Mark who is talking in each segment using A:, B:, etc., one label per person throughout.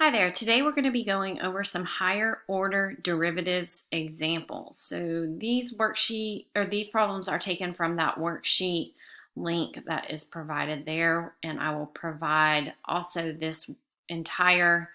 A: Hi there. Today we're going to be going over some higher order derivatives examples. So these problems are taken from that worksheet link that is provided there, and I will provide also this entire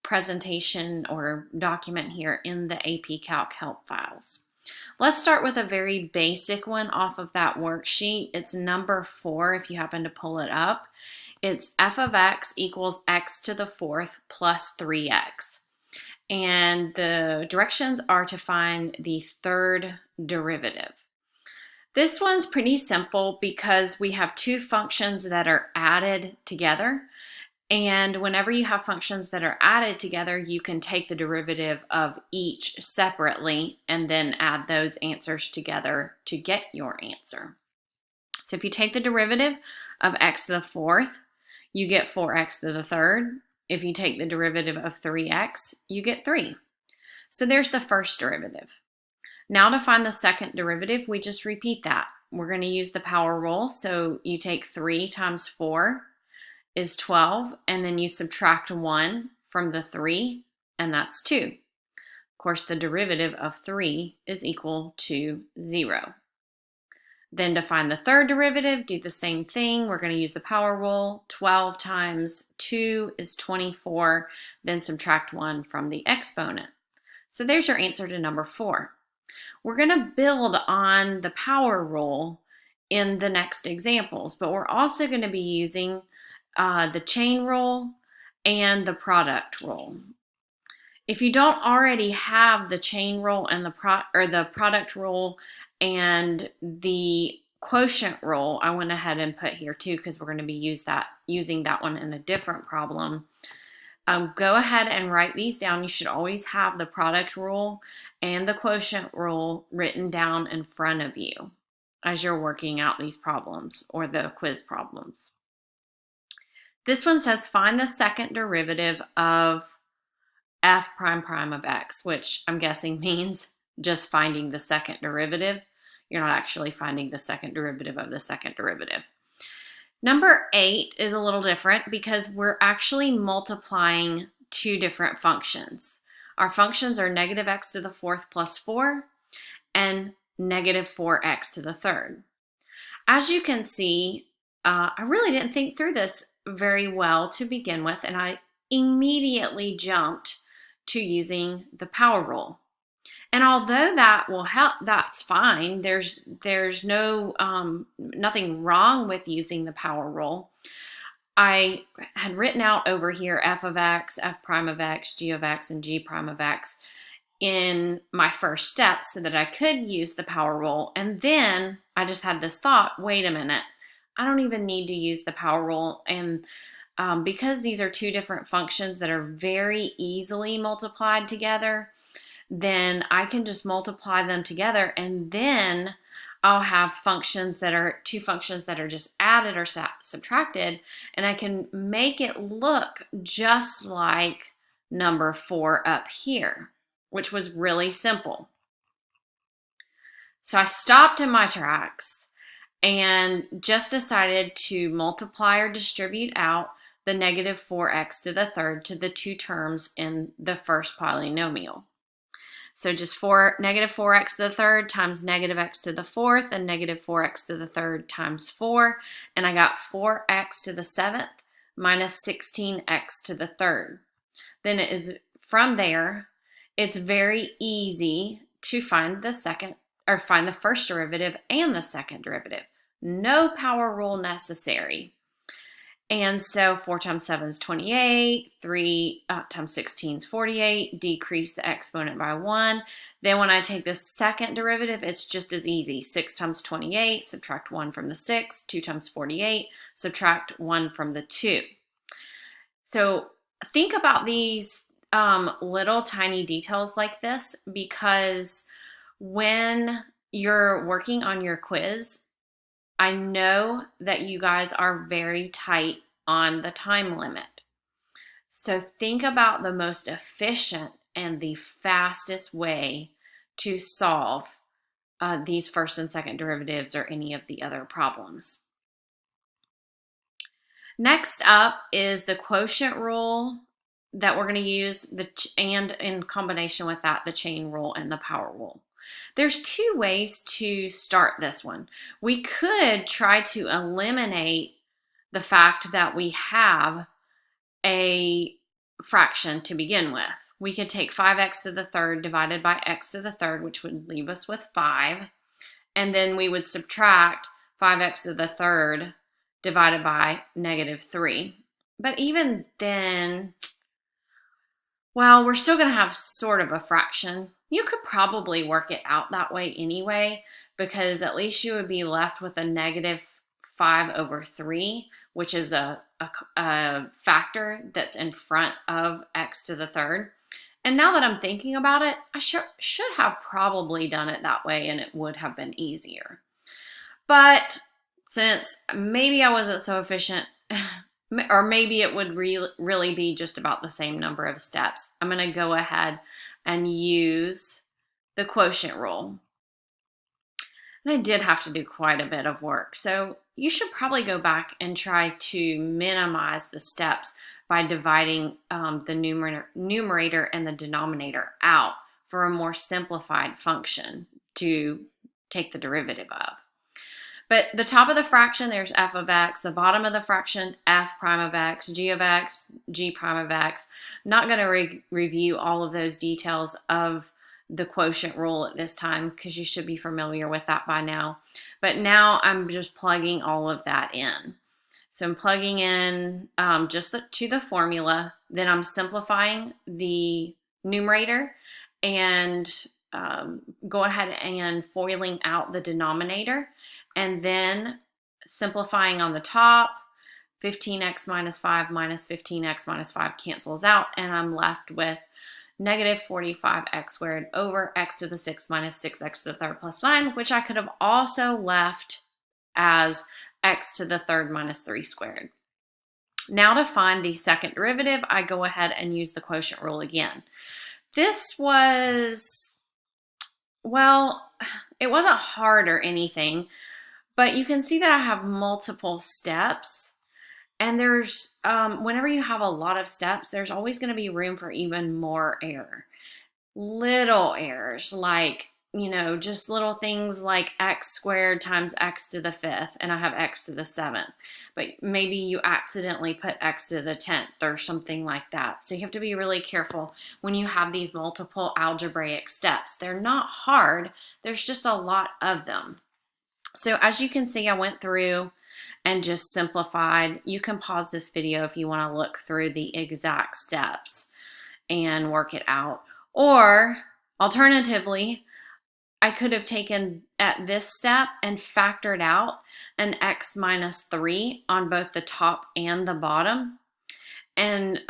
A: presentation or document here in the AP Calc help files. Let's start with a very basic one off of that worksheet. It's number 4 if you happen to pull it up. It's f of x equals x to the fourth plus 3x. And the directions are to find the third derivative. This one's pretty simple because we have two functions that are added together. And whenever you have functions that are added together, you can take the derivative of each separately and then add those answers together to get your answer. So if you take the derivative of x to the fourth, you get 4x to the third. If you take the derivative of 3x, you get 3. So there's the first derivative. Now to find the second derivative, we just repeat that. We're going to use the power rule. So you take 3 times 4 is 12, and then you subtract 1 from the 3, and that's 2. Of course, the derivative of 3 is equal to 0. Then to find the third derivative, do the same thing. We're going to use the power rule. 12 times 2 is 24, then subtract 1 from the exponent. So there's your answer to number 4. We're going to build on the power rule in the next examples, but we're also going to be using the chain rule and the product rule. If you don't already have the chain rule and the product rule and the quotient rule, I went ahead and put here too because we're going to be using that one in a different problem. Go ahead and write these down. You should always have the product rule and the quotient rule written down in front of you as you're working out these problems or the quiz problems. This one says find the second derivative of f prime prime of x, which I'm guessing means just finding the second derivative. You're not actually finding the second derivative of the second derivative. Number 8 is a little different because we're actually multiplying two different functions. Our functions are negative x to the fourth plus 4 and negative 4x to the third. As you can see, I really didn't think through this very well to begin with, and I immediately jumped to using the power rule. And although that will help, that's fine. There's no nothing wrong with using the power rule. I had written out over here f of x, f prime of x, g of x, and g prime of x in my first step so that I could use the power rule. And then I just had this thought, wait a minute, I don't even need to use the power rule. And because these are two different functions that are very easily multiplied together, then I can just multiply them together, and then I'll have two functions that are just added or subtracted, and I can make it look just like number 4 up here, which was really simple. So I stopped in my tracks and just decided to multiply or distribute out the negative 4x to the third to the two terms in the first polynomial. So just negative 4x to the third times negative x to the fourth and negative 4x to the third times 4. And I got 4x to the seventh minus 16x to the third. Then it is from there, it's very easy to find the first derivative and the second derivative. No power rule necessary. And so 4 times 7 is 28, 3 times 16 is 48, decrease the exponent by 1. Then when I take the second derivative, it's just as easy. 6 times 28, subtract 1 from the 6, 2 times 48, subtract 1 from the 2. So think about these little tiny details like this, because when you're working on your quiz, I know that you guys are very tight on the time limit. So think about the most efficient and the fastest way to solve these first and second derivatives or any of the other problems. Next up is the quotient rule that we're going to use, and in combination with that, the chain rule and the power rule. There's two ways to start this one. We could try to eliminate the fact that we have a fraction to begin with. We could take 5x to the third divided by x to the third, which would leave us with 5. And then we would subtract 5x to the third divided by -3. But even then, well, we're still going to have sort of a fraction. You could probably work it out that way anyway, because at least you would be left with a -5/3, which is a factor that's in front of x to the third. And now that I'm thinking about it, I should have probably done it that way, and it would have been easier. But since maybe I wasn't so efficient, or maybe it would really be just about the same number of steps, I'm going to go ahead and use the quotient rule. And I did have to do quite a bit of work, so you should probably go back and try to minimize the steps by dividing the numerator and the denominator out for a more simplified function to take the derivative of. But the top of the fraction, there's f of x. The bottom of the fraction, f prime of x, g of x, g prime of x. Not going to review all of those details of the quotient rule at this time, because you should be familiar with that by now. But now I'm just plugging all of that in. So I'm plugging in just to the formula. Then I'm simplifying the numerator and go ahead and foiling out the denominator, and then simplifying on the top. 15x minus 5 minus 15x minus 5 cancels out, and I'm left with -45x squared over x to the 6 minus 6x to the third plus 9, which I could have also left as x to the third minus 3 squared. Now to find the second derivative, I go ahead and use the quotient rule again. This was, well, it wasn't hard or anything, but you can see that I have multiple steps. And there's, whenever you have a lot of steps, there's always going to be room for even more error. Little errors, like, just little things like x squared times x to the 5th, and I have x to the 7th. But maybe you accidentally put x to the 10th or something like that. So you have to be really careful when you have these multiple algebraic steps. They're not hard, there's just a lot of them. So as you can see, I went through and just simplified. You can pause this video if you want to look through the exact steps and work it out. Or alternatively, I could have taken at this step and factored out an x minus 3 on both the top and the bottom. And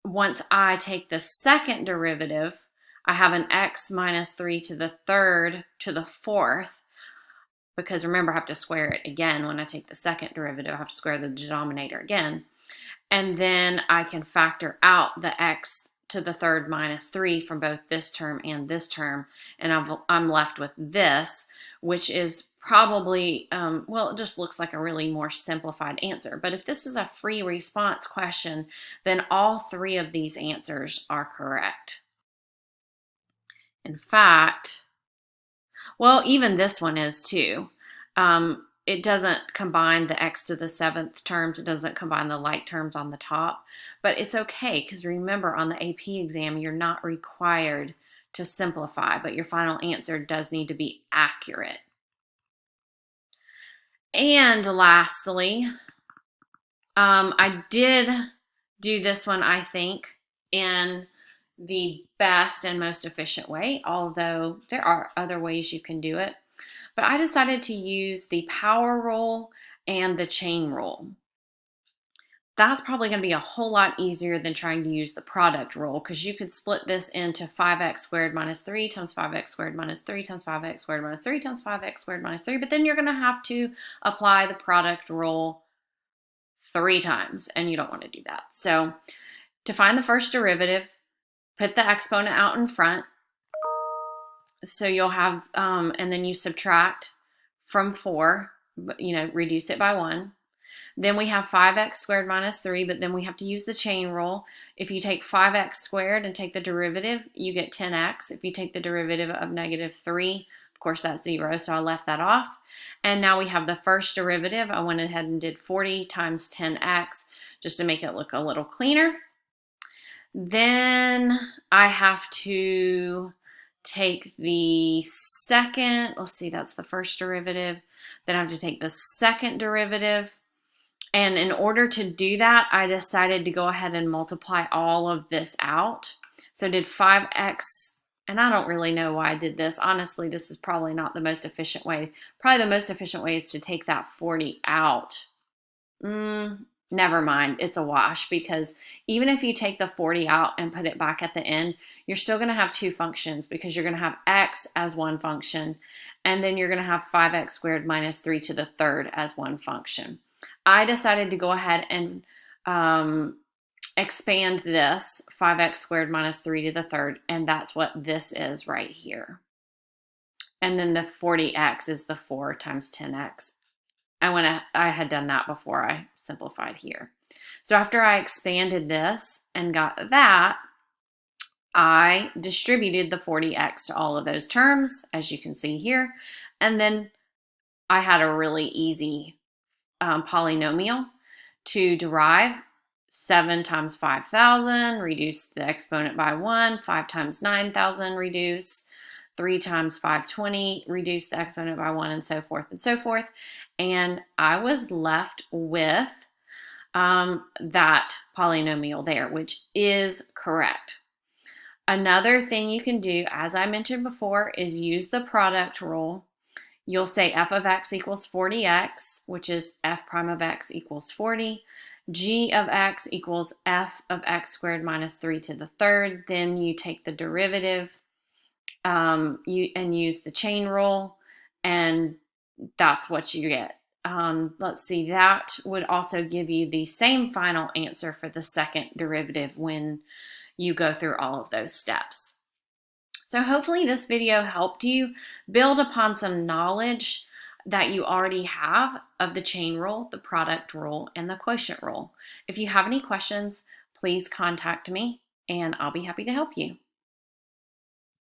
A: once I take the second derivative, I have an x minus 3 to the third to the fourth, because remember, I have to square it again. When I take the second derivative, I have to square the denominator again. And then I can factor out the x to the third minus 3 from both this term and this term, and I'm left with this, which is probably, well, it just looks like a really more simplified answer. But if this is a free response question, then all three of these answers are correct. In fact, well, even this one is too. It doesn't combine the x to the 7th terms. It doesn't combine the like terms on the top. But it's okay, because remember, on the AP exam, you're not required to simplify, but your final answer does need to be accurate. And lastly, I did do this one, I think, in the best and most efficient way, although there are other ways you can do it. But I decided to use the power rule and the chain rule. That's probably going to be a whole lot easier than trying to use the product rule, because you could split this into 5x squared minus 3 times 5x squared minus 3 times 5x squared minus 3 times 5x squared minus 3, but then you're going to have to apply the product rule 3 times, and you don't want to do that. So to find the first derivative, put the exponent out in front. So you'll have, and then you subtract from 4, reduce it by 1. Then we have 5x squared minus 3, but then we have to use the chain rule. If you take 5x squared and take the derivative, you get 10x. If you take the derivative of negative 3, of course that's 0, so I left that off. And now we have the first derivative. I went ahead and did 40 times 10x just to make it look a little cleaner. Then I have to take the second, let's see, that's the first derivative. Then I have to take the second derivative. And in order to do that, I decided to go ahead and multiply all of this out. So I did 5x, and I don't really know why I did this. Honestly, this is probably not the most efficient way. Probably the most efficient way is to take that 40 out. Never mind, it's a wash, because even if you take the 40 out and put it back at the end, you're still going to have two functions, because you're going to have x as one function, and then you're going to have 5x squared minus 3 to the third as one function. I decided to go ahead and expand this 5x squared minus 3 to the third, and that's what this is right here. And then the 40x is the 4 times 10x. I had done that before I simplified here. So after I expanded this and got that, I distributed the 40x to all of those terms, as you can see here. And then I had a really easy polynomial to derive. 7 times 5,000, reduce the exponent by 1. 5 times 9,000, reduce. 3 times 520, reduce the exponent by 1, and so forth and so forth. And I was left with that polynomial there, which is correct. Another thing you can do, as I mentioned before, is use the product rule. You'll say f of x equals 40x, which is f prime of x equals 40. G of x equals f of x squared minus 3 to the third. Then you take the derivative and use the chain rule, and that's what you get. Let's see, that would also give you the same final answer for the second derivative when you go through all of those steps. So hopefully this video helped you build upon some knowledge that you already have of the chain rule, the product rule, and the quotient rule. If you have any questions, please contact me and I'll be happy to help you.